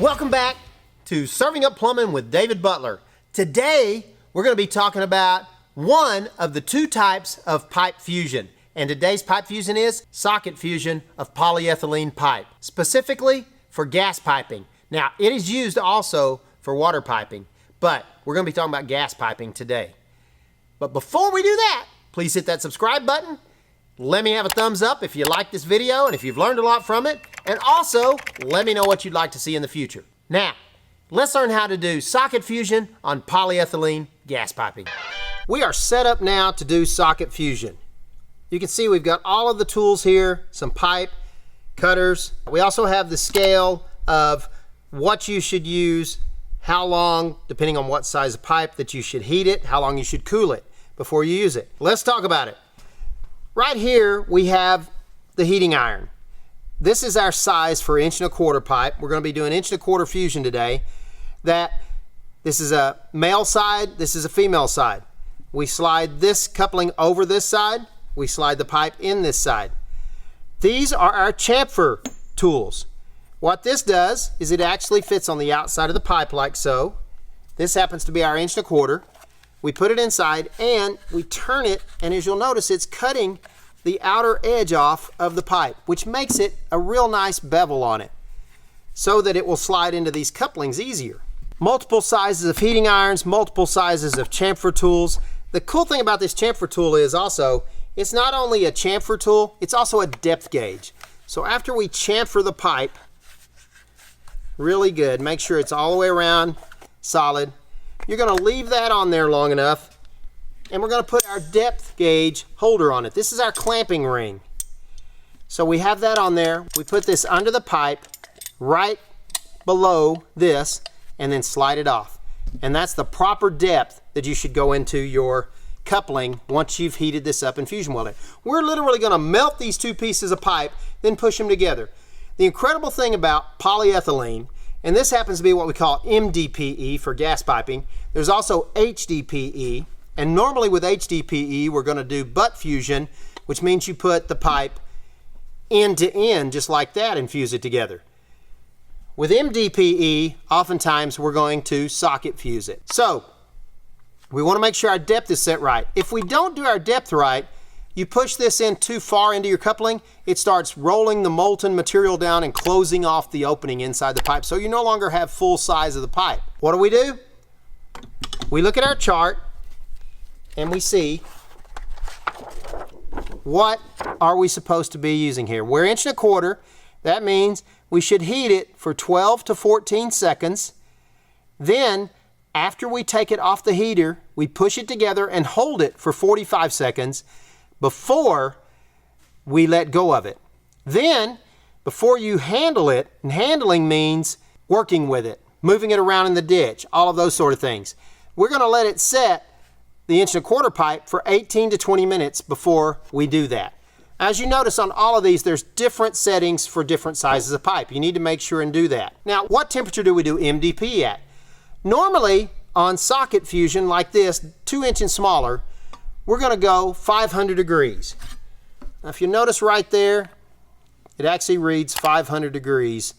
Welcome back to Serving Up Plumbing with David Butler. Today, we're going to be talking about one of the two types of pipe fusion. And today's pipe fusion is socket fusion of polyethylene pipe, specifically for gas piping. Now, it is used also for water piping, but we're going to be talking about gas piping today. But before we do that, please hit that subscribe button. Let me have a thumbs up if you like this video and if you've learned a lot from it. And also, let me know what you'd like to see in the future. Now, let's learn how to do socket fusion on polyethylene gas piping. We are set up now to do socket fusion. You can see we've got all of the tools here, some pipe, cutters. We also have the scale of what you should use, how long, depending on what size of pipe, that you should heat it, how long you should cool it before you use it. Let's talk about it. Right here, we have the heating iron. This is our size for 1¼ pipe. We're going to be doing 1¼ fusion today. This is a male side, this is a female side. We slide this coupling over this side, we slide the pipe in this side. These are our chamfer tools. What this does is it actually fits on the outside of the pipe like so. This happens to be our 1¼ We put it inside and we turn it, and as you'll notice, it's cutting the outer edge off of the pipe, which makes it a real nice bevel on it so that it will slide into these couplings easier. Multiple sizes of heating irons, multiple sizes of chamfer tools. The cool thing about this chamfer tool is also, it's not only a chamfer tool, it's also a depth gauge. So after we chamfer the pipe really good, make sure it's all the way around solid, you're going to leave that on there long enough, and we're going to put our depth gauge holder on it. This is our clamping ring. So we have that on there. We put this under the pipe right below this and then slide it off. And that's the proper depth that you should go into your coupling once you've heated this up in fusion welding. We're literally going to melt these two pieces of pipe, then push them together. The incredible thing about polyethylene, and this happens to be what we call MDPE for gas piping. There's also HDPE, and normally with HDPE we're going to do butt fusion, which means you put the pipe end to end just like that and fuse it together. With MDPE, oftentimes we're going to socket fuse it. So we want to make sure our depth is set right. If we don't do our depth right, you push this in too far into your coupling, it starts rolling the molten material down and closing off the opening inside the pipe. So you no longer have full size of the pipe. What do? We look at our chart and we see what are we supposed to be using here. We're 1¼ That means we should heat it for 12 to 14 seconds. Then after we take it off the heater, we push it together and hold it for 45 seconds before we let go of it. Then, before you handle it, and handling means working with it, moving it around in the ditch, all of those sort of things. We're going to let it set the 1¼ pipe for 18 to 20 minutes before we do that. As you notice on all of these, there's different settings for different sizes of pipe. You need to make sure and do that. Now, what temperature do we do MDPE at? Normally, on socket fusion like this, 2 inch and smaller, we're going to go 500 degrees. Now, if you notice right there, it actually reads 500 degrees,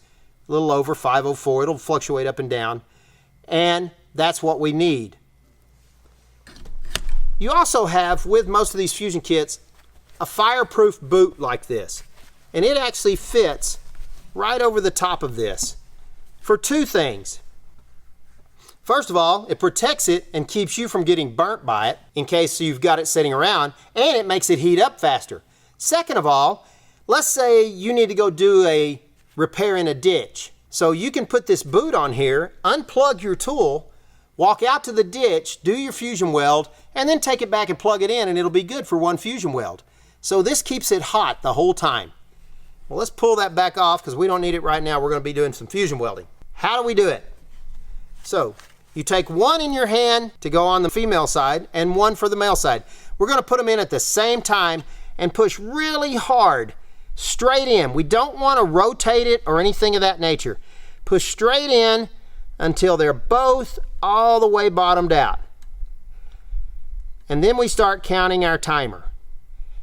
a little over 504. It'll fluctuate up and down, and that's what we need. You also have, with most of these fusion kits, a fireproof boot like this, and it actually fits right over the top of this for two things. First of all, it protects it and keeps you from getting burnt by it in case you've got it sitting around, and it makes it heat up faster. Second of all, let's say you need to go do a repair in a ditch. So you can put this boot on here, unplug your tool, walk out to the ditch, do your fusion weld, and then take it back and plug it in, and it'll be good for one fusion weld. So this keeps it hot the whole time. Well, let's pull that back off because we don't need it right now. We're going to be doing some fusion welding. How do we do it? So you take one in your hand to go on the female side and one for the male side. We're going to put them in at the same time and push really hard, straight in. We don't want to rotate it or anything of that nature. Push straight in until they're both all the way bottomed out. And then we start counting our timer.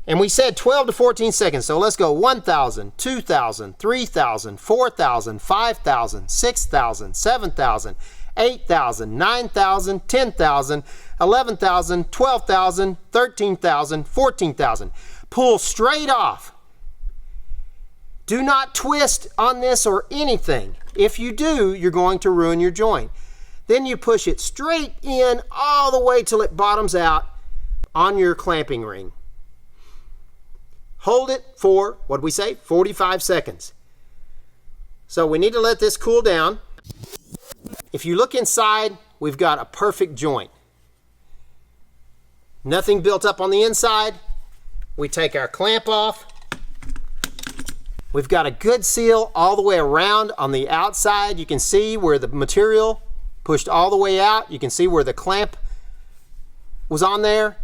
And we said 12 to 14 seconds, so let's go 1,000, 2,000, 3,000, 4,000, 5,000, 6,000, 7,000, 8,000, 9,000, 10,000, 11,000, 12,000, 13,000, 14,000. Pull straight off. Do not twist on this or anything. If you do, you're going to ruin your joint. Then you push it straight in all the way till it bottoms out on your clamping ring. Hold it for, what did we say, 45 seconds. So we need to let this cool down. If you look inside, we've got a perfect joint. Nothing built up on the inside. We take our clamp off. We've got a good seal all the way around on the outside. You can see where the material pushed all the way out. You can see where the clamp was on there.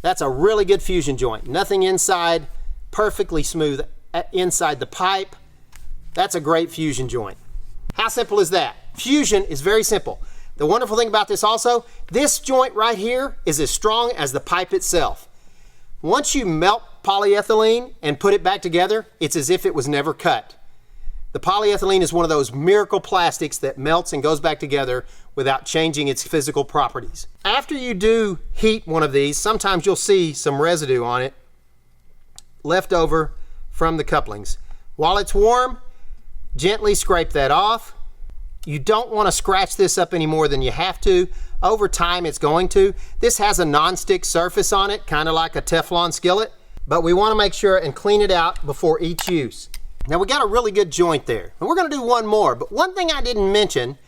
That's a really good fusion joint. Nothing inside, perfectly smooth inside the pipe. That's a great fusion joint. How simple is that? Fusion is very simple. The wonderful thing about this also, this joint right here is as strong as the pipe itself. Once you melt polyethylene and put it back together, it's as if it was never cut. The polyethylene is one of those miracle plastics that melts and goes back together without changing its physical properties. After you do heat one of these, sometimes you'll see some residue on it left over from the couplings. While it's warm, gently scrape that off. You don't want to scratch this up any more than you have to. Over time, it's going to. This has a non-stick surface on it, kind of like a Teflon skillet, but we want to make sure and clean it out before each use. Now we got a really good joint there, and we're going to do one more, but one thing I didn't mention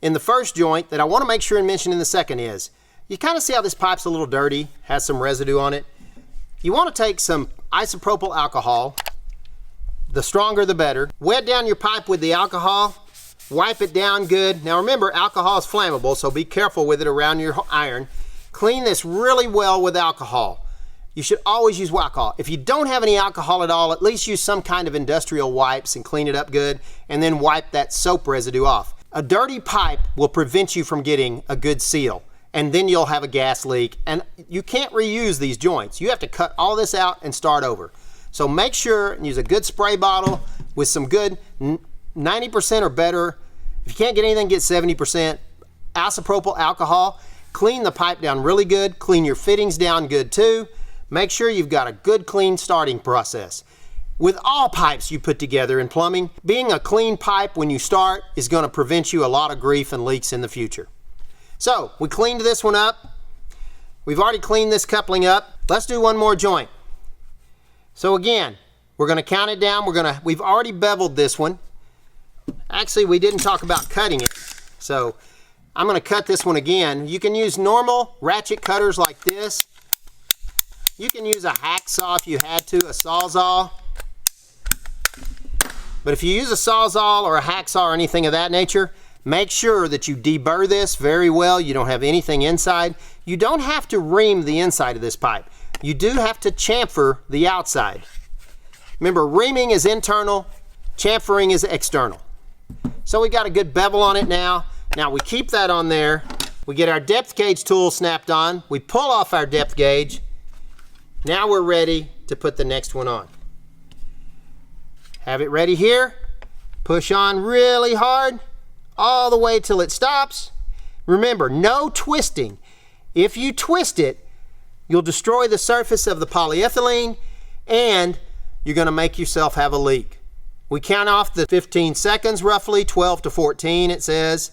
in the first joint that I want to make sure and mention in the second is, you kind of see how this pipe's a little dirty, has some residue on it. You want to take some isopropyl alcohol, the stronger the better, wet down your pipe with the alcohol, wipe it down good. Now remember, alcohol is flammable, so be careful with it around your iron. Clean this really well with alcohol. You should always use alcohol. If you don't have any alcohol at all, at least use some kind of industrial wipes and clean it up good, and then wipe that soap residue off. A dirty pipe will prevent you from getting a good seal, and then you'll have a gas leak, and you can't reuse these joints. You have to cut all this out and start over. So make sure and use a good spray bottle with some good 90% or better. If you can't get anything, get 70% isopropyl alcohol. Clean the pipe down really good. Clean your fittings down good too. Make sure you've got a good clean starting process. With all pipes you put together in plumbing, being a clean pipe when you start is going to prevent you a lot of grief and leaks in the future. So we cleaned this one up. We've already cleaned this coupling up. Let's do one more joint. So again, we're going to count it down. We've already beveled this one. Actually, we didn't talk about cutting it, so I'm going to cut this one again. You can use normal ratchet cutters like this. You can use a hacksaw if you had to, a sawzall. But if you use a sawzall or a hacksaw or anything of that nature, make sure that you deburr this very well. You don't have anything inside. You don't have to ream the inside of this pipe. You do have to chamfer the outside. Remember, reaming is internal, chamfering is external. So we got a good bevel on it now. Now we keep that on there. We get our depth gauge tool snapped on. We pull off our depth gauge. Now we're ready to put the next one on. Have it ready here. Push on really hard all the way till it stops. Remember, no twisting. If you twist it, you'll destroy the surface of the polyethylene and you're going to make yourself have a leak. We count off the 15 seconds roughly, 12 to 14 it says.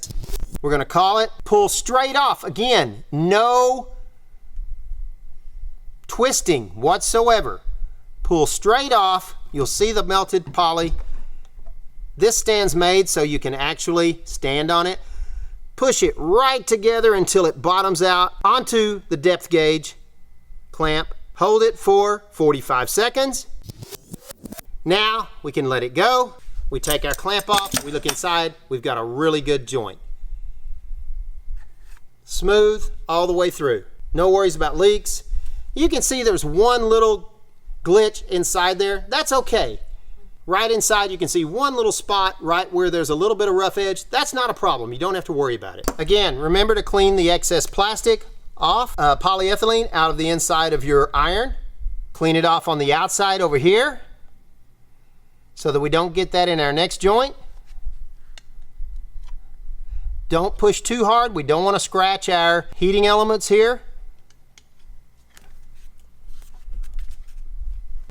We're going to call it. Pull straight off. Again, no twisting whatsoever. Pull straight off. You'll see the melted poly. This stand's made so you can actually stand on it. Push it right together until it bottoms out onto the depth gauge clamp. Hold it for 45 seconds. Now we can let it go. We take our clamp off. We look inside. We've got a really good joint. Smooth all the way through. No worries about leaks. You can see there's one little glitch inside there. That's okay. Right inside you can see one little spot right where there's a little bit of rough edge. That's not a problem. You don't have to worry about it. Again, remember to clean the excess plastic off, polyethylene out of the inside of your iron. Clean it off on the outside over here so that we don't get that in our next joint. Don't push too hard. We don't want to scratch our heating elements here.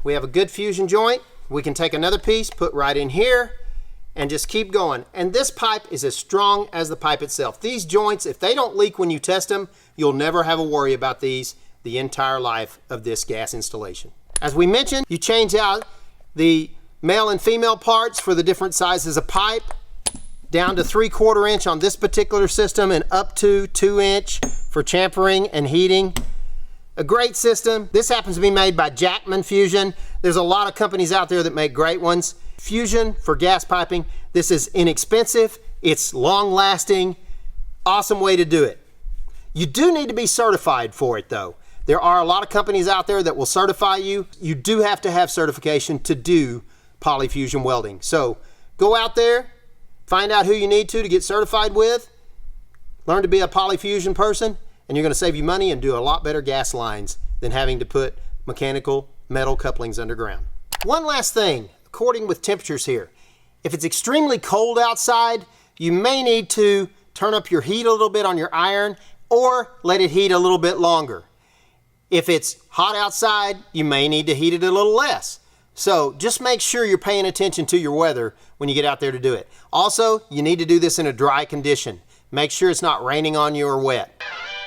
We have a good fusion joint. We can take another piece, put right in here, and just keep going. And this pipe is as strong as the pipe itself. These joints, if they don't leak when you test them, you'll never have a worry about these the entire life of this gas installation. As we mentioned, you change out the male and female parts for the different sizes of pipe, down to 3/4 inch on this particular system and up to 2 inch for chamfering and heating. A great system. This happens to be made by Jackman Fusion. There's a lot of companies out there that make great ones. Fusion for gas piping. This is inexpensive, it's long lasting, awesome way to do it. You do need to be certified for it though. There are a lot of companies out there that will certify you. You do have to have certification to do Polyfusion welding. So go out there, find out who you need to get certified with, learn to be a Polyfusion person, and you're going to save you money and do a lot better gas lines than having to put mechanical metal couplings underground. One last thing, according with temperatures here, if it's extremely cold outside, you may need to turn up your heat a little bit on your iron or let it heat a little bit longer. If it's hot outside, you may need to heat it a little less. So just make sure you're paying attention to your weather when you get out there to do it. Also, you need to do this in a dry condition. Make sure it's not raining on you or wet.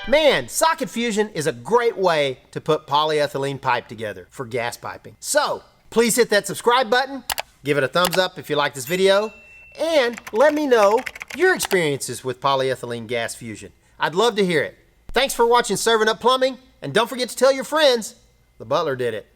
Man, Socket Fusion is a great way to put polyethylene pipe together for gas piping. So please hit that subscribe button, give it a thumbs up if you like this video, and let me know your experiences with polyethylene gas fusion. I'd love to hear it. Thanks for watching Serving Up Plumbing, and don't forget to tell your friends the Butler did it.